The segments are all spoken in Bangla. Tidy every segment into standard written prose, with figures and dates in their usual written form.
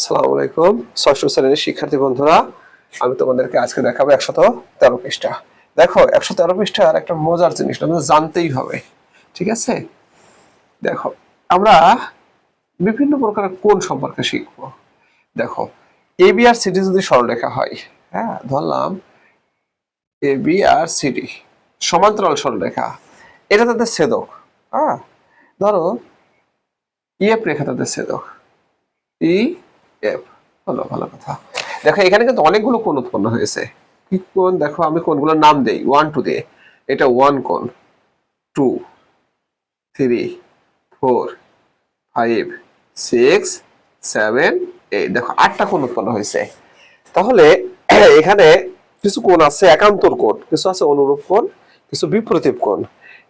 আসসালামু আলাইকুম ষষ্ঠ শ্রেণীর শিক্ষার্থী বন্ধুরা, আমি তোমাদেরকে আজকে দেখাবো 113 পৃষ্ঠা। দেখো 113 পৃষ্ঠার একটা মজার জিনিস আমাদের জানতেই হবে, ঠিক আছে? দেখো আমরা বিভিন্ন প্রকার কোণ সম্পর্কে শিখবো। দেখো এ বি আর সিডি যদি সরলরেখা হয়, হ্যাঁ ধরলাম এ বি আর সিডি সমান্তরাল সরলরেখা, এটা তাদের ছেদক। হ্যাঁ ধরো ইএফ রেখা তাদের ছেদক, ই এফ হলো, ভালো কথা। দেখো এখানে কিন্তু অনেকগুলো কোণ উৎপন্ন হয়েছে। কি কোণ? দেখো আমি কোণগুলোর নাম দেই 1 2 দিয়ে। এটা 1 কোণ, 2 3 4 5 6 7 8, দেখো 8টা কোণ উৎপন্ন হয়েছে। তাহলে এখানে কিছু কোণ আছে একান্তর কোণ, কিছু আছে অনুরূপ কোণ, কিছু বিপরীত কোণ।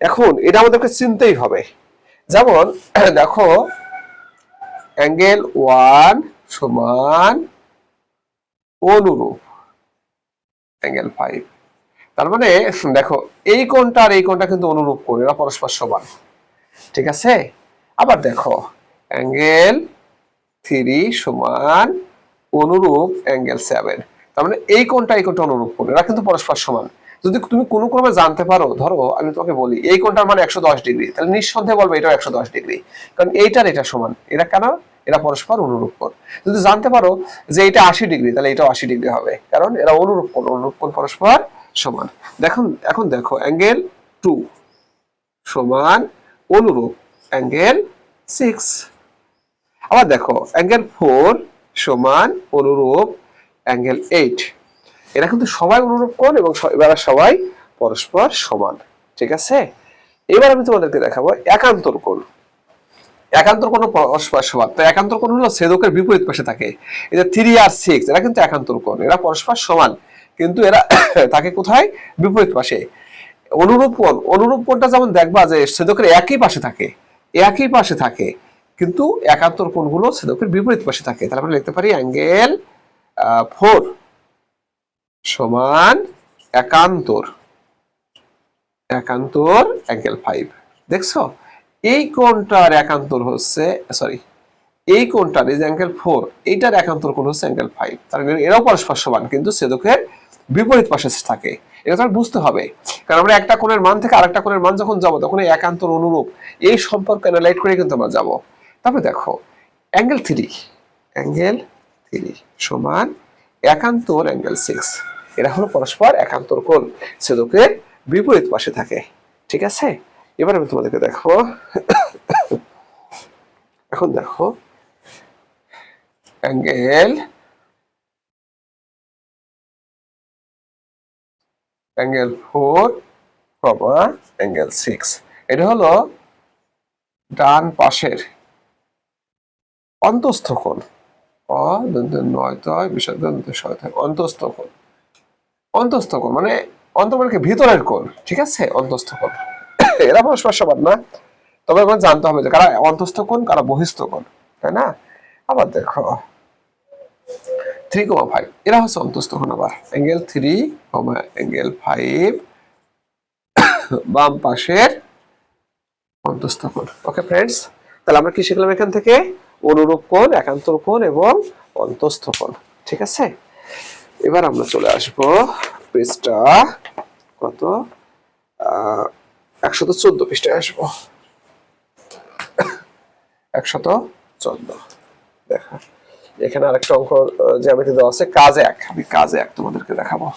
এখন এটা আমাদেরকে চিনতেই হবে। যেমন দেখো অ্যাঙ্গেল 1 সমান অনুরূপ অ্যাঙ্গেল 5, তার মানে দেখো এই কোণটা আর এই কোণটা কিন্তু অনুরূপ কোণ, এরা পরস্পর সমান, ঠিক আছে? আবার দেখো অ্যাঙ্গেল 3 সমান অনুরূপ অ্যাঙ্গেল 7, তার মানে এই কোণটা এই কোণটা অনুরূপ কোণ, এরা কিন্তু পরস্পর সমান। যদি তুমি কোনো ক্রমে জানতে পারো, ধরো আমি তোমাকে বলি এই কোণটার মানে 110 ডিগ্রি, তাহলে নিঃসন্দেহে বলবে এটাও 110 ডিগ্রি, কারণ এইটার এটা সমান। এরা কেন? এরা পরস্পর অনুরূপ কোণ। যদি জানতে পারো যে এটা 80 ডিগ্রি, তাহলে এটাও 80 ডিগ্রি হবে, কারণ এরা অনুরূপ কোণ, অনুরূপ কোণ পরস্পর সমান। এখন দেখো অ্যাঙ্গেল 2 সমান অনুরূপ অ্যাঙ্গেল 6। আবার দেখো অ্যাঙ্গেল 4 সমান অনুরূপ অ্যাঙ্গেল 8। এরা কিন্তু সবাই অনুরূপ কোণ এবং এরা সবাই পরস্পর সমান, ঠিক আছে? এবার আমি তোমাদেরকে দেখাবো একান্তর কোণ। একান্তর কোণ পরস্পর সমান, তো একান্তর কোণ হলো ছেদকের বিপরীত পাশে থাকে। এই যে 3 আর 6 এরা কিন্তু একান্তর কোণ, এরা পরস্পর সমান, কিন্তু এরা থাকে কোথায়? বিপরীত পাশে। অনুরূপ কোণটা যেমন দেখবা যে ছেদকের একই পাশে থাকে, কিন্তু একান্তর কোণগুলো ছেদকের বিপরীত পাশে থাকে। তাহলে আমরা লিখতে পারি অ্যাঙ্গেল 4 সমান একান্তর অ্যাঙ্গেল 5। দেখছো এই কোণটার একান্তর হচ্ছে, সরি এই কোণটার এই যে অ্যাঙ্গেল 4, এইটার একান্তর কোণ হচ্ছে অ্যাঙ্গেল 5। তার মানে এরাও পরস্পর সমান, কিন্তু ছেদকের বিপরীত পাশে থাকে। এটা তোমার বুঝতে হবে, কারণ আমরা একটা কোণের মান থেকে আরেকটা কোণের মান যখন যাবো, তখন এই একান্তর অনুরূপ এই সম্পর্ক অ্যানালাইজ করে কিন্তু আমরা যাবো। তারপরে দেখো অ্যাঙ্গেল 3 সমান একান্তর অ্যাঙ্গেল 6। এরা হলো পরস্পর একান্তর কোণ, ছেদকের বিপরীত পাশে থাকে, ঠিক আছে? এবার আমি তোমাদেরকে দেখো, এখন দেখো অ্যাঙ্গেল 4 অ্যাঙ্গেল 6, এটা হলো ডান পাশের অন্তস্থ কোণ, অন্তস্থ কোণ মানে অন্তর্মানকে ভিতরের কোণ, ঠিক আছে? অন্তস্থ কোণ এরা পরস্পর সমান না, তবে আমার জানতে হবে যে কারা অন্তস্থ কোণ কারা বহিস্থ কোণ, তাই না? আবার দেখো 3,5 এরা হচ্ছে অন্তস্থ কোণ। আবার অ্যাঙ্গেল 3, অ্যাঙ্গেল 5 বাম পাশের অন্তস্থ কোণ। ওকে ফ্রেন্ডস, তাহলে আমরা কি শিখলাম এখান থেকে? অনুরূপ কোণ, একান্তর কোণ এবং অন্তস্থ কোণ, ঠিক আছে? এবার আমরা চলে আসব পৃষ্ঠা কত, 114 পৃষ্ঠায় আসবো। 114 দেখা, এখানে আরেকটা অঙ্ক জ্যামিতি দেওয়া আছে, কাজ 1। আমি কাজ 1 তোমাদেরকে দেখাবো।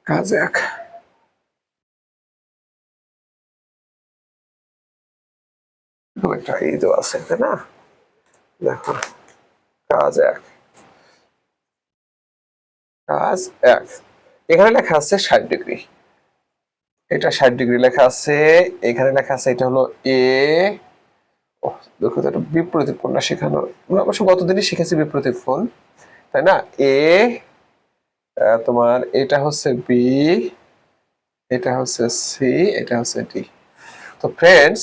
কাজ 1 একটা এই দেওয়া আছে, তাই না? দেখো কাজ 1 এখানে লেখা আছে 60 ডিগ্রি, এটা 60 ডিগ্রি লেখা আছে। এখানে লেখা আছে এটা হলো এ, দেখো এটা বিপরীত কোণটা শেখানো, আমরা অবশ্য গতদিনই শিখেছি বিপরীত কোণ, তাই না? এ তোমার এটা হচ্ছে বি, এটা হচ্ছে সি, এটা হচ্ছে ডি। তো ফ্রেন্ডস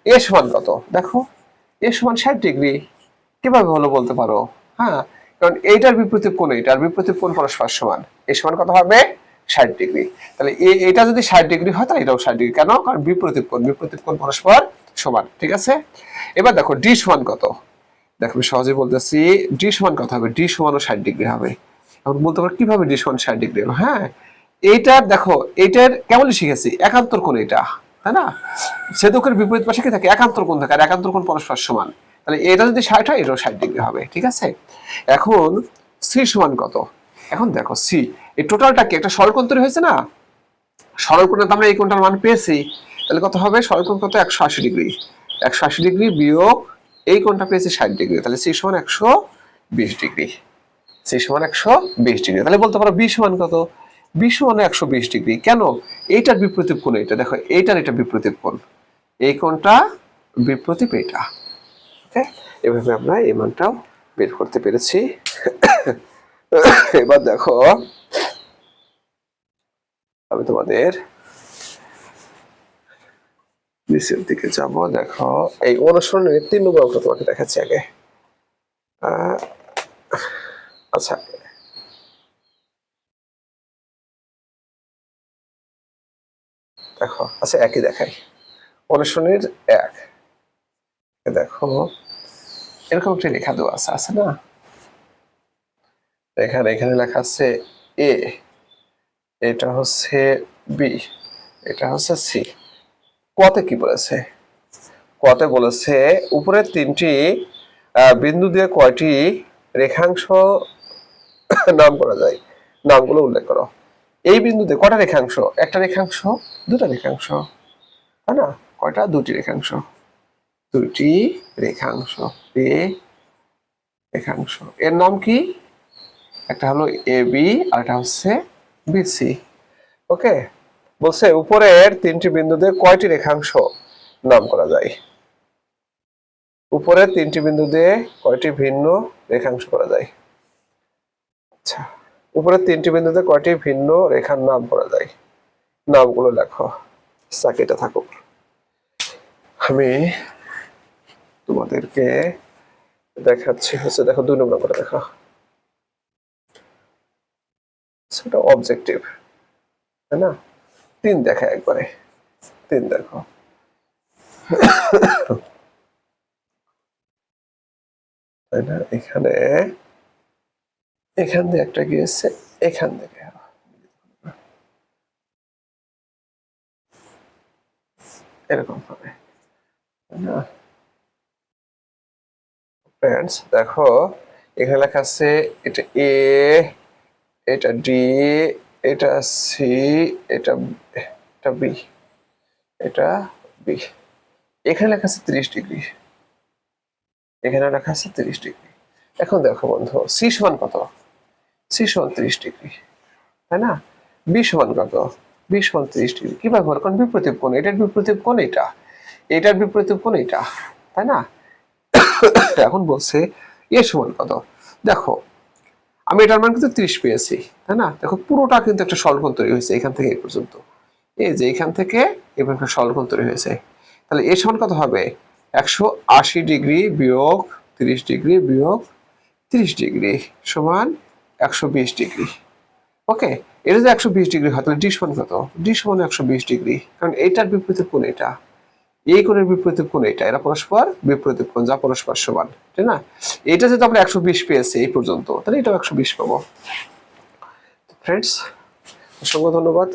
এ সমান কত? দেখো এ সমান 60 ডিগ্রি। কিভাবে হলো বলতে পারো? হ্যাঁ, কারণ এইটার বিপরীত কোণ, এইটার বিপরীত কোণ পরস্পর সমান। এ সমান কত হবে? 60 ডিগ্রি। তাহলে এটা যদি 60 ডিগ্রি হয়, তাহলে এটাও 60 ডিগ্রি। কেন? কারণ বিপরীত কোণ পরস্পর সমান, ঠিক আছে? এবার দেখো ডি সমান কত? দেখো আমি সহজে বলতেছি, ডি সমান কত হবে? ডি সমান 60 ডিগ্রি হবে। এখন বলতে পারো কিভাবে ডি সমান 60 ডিগ্রি হবে? হ্যাঁ, এইটার দেখো, এইটার কেমন শিখেছি, একান্তর কোণ এটা, তাই না? ছেদকের বিপরীত পাশে কি থাকে? একান্তর কোণ থাকে, আর একান্তর কোণ পরস্পর সমান। তাহলে এটা যদি 60 হয়, এটাও 60 ডিগ্রি হবে। ঠিক আছে, এখন সি সমান কত? এখন দেখো সি, এই টোটালটা কি একটা সরলকোণ তৈরি হয়েছে না? সরলকোণে তো আমরা এই কোণটার মান পেয়েছি, তাহলে কত হবে? সরলকোণ কত? 180 ডিগ্রি। 180 ডিগ্রি বিয়োগ এই কোণটা পেয়েছি 60 ডিগ্রি, তাহলে সি সমান 120 ডিগ্রি। সি সমান 120 ডিগ্রি। তাহলে বলতে পারো বি সমান কত? বি সমান 120 ডিগ্রি। কেন? এইটার বিপরীত কোণ এটা, দেখো এইটার এটা বিপরীত কোণ, এই কোণটা বিপরীত এটা। ওকে, এভাবে আমরা এই মানটাও বের করতে পেরেছি। এবার দেখো আমি তোমাদের নিচের দিকে যাব। দেখো এই অনুসরণের 3 নম্বর অঙ্ক তোমাকে দেখাচ্ছি আগে। আচ্ছা, দেখো আচ্ছা একই দেখাই। অনুসরণের 1 দেখো এরকম একটা লেখা দেওয়া আছে, আছে না? এখানে লেখা আছে এ, এটা হচ্ছে বি, এটা হচ্ছে সি। কতে কি বলেছে? কতে বলেছে উপরের 3টি বিন্দু দিয়ে কয়টি রেখাংশ নাম করা যায়, নামগুলো উল্লেখ করো। এই বিন্দুতে কয়টা রেখাংশ? একটা রেখাংশ, দুটা রেখাংশ, তাই না? কয়টা? দুটি রেখাংশ, দুটি রেখাংশ, এ রেখাংশ। এর নাম কি? একটা হলো এ বি আর একটা হচ্ছে বিসি। ওকে, বলছে উপরের 3টি বিন্দুতে কয়টি রেখাংশ নাম করা যায়? উপরের 3টি বিন্দু দিয়ে কয়টি ভিন্ন রেখাংশ করা যায়? আচ্ছা, উপরের 3টি বিন্দুতে কয়টি ভিন্ন রেখার নাম করা যায়? নামগুলো লেখো। সাকিটা থাকুক, আমি তোমাদেরকে দেখাচ্ছি। হচ্ছে দেখো 2 নম্বর করে দেখো, সেটা অবজেক্টিভ, তাই না? 3 দেখা একবারে, 3 দেখো। তাই না? এখানে এখান দিয়ে একটা গিয়েছে, এখান থেকে এরকম ভাবে, তাই না? ফ্রেন্ডস দেখো এখানে লেখা আছে এটা এ, এটা ডি, এটা সি, এটা এটা বি, এটা বি। এখানে লেখা আছে 30 ডিগ্রি, এখানে লেখা আছে 30 ডিগ্রি। এখন দেখো বন্ধু, সি সমান কত? সি সমান 30 ডিগ্রি, তাই না? বি সমান কত? বি সমান 30 ডিগ্রি। কি ব্যবহার? কারণ বিপরীত কোণ, এটার বিপরীত কোণ এটা, এটার বিপরীত কোণ এটা, তাই না? এখন বলছে এ সমান কত? দেখো আমি এটার মান কিন্তু 30 পেয়েছি, তাই না? দেখো পুরোটা কিন্তু একটা সরলকোণ তৈরি হয়েছে এখান থেকে এই পর্যন্ত, এই যে এখান থেকে এবার একটা সরলকোণ তৈরি হয়েছে। তাহলে এ সমান কত হবে? 180 ডিগ্রি বিয়োগ 30 ডিগ্রি বিয়োগ 30 ডিগ্রি সমান 120 ডিগ্রি। ওকে, এটা যদি 120 ডিগ্রি হয় তাহলে ডি সমান কত? ডি সমান 120 ডিগ্রি, কারণ এইটার বিপরীত কোণ এটা, এই কোণের বিপরীত কোণ এটা, এরা পরস্পর বিপরীত কোণ যা পরস্পর সমান, তাই না? এটা যদি আমরা 120 পেয়েছি এই পর্যন্ত, তাহলে এটাও 120 পাবো। ফ্রেন্ডস, অসংখ্য ধন্যবাদ।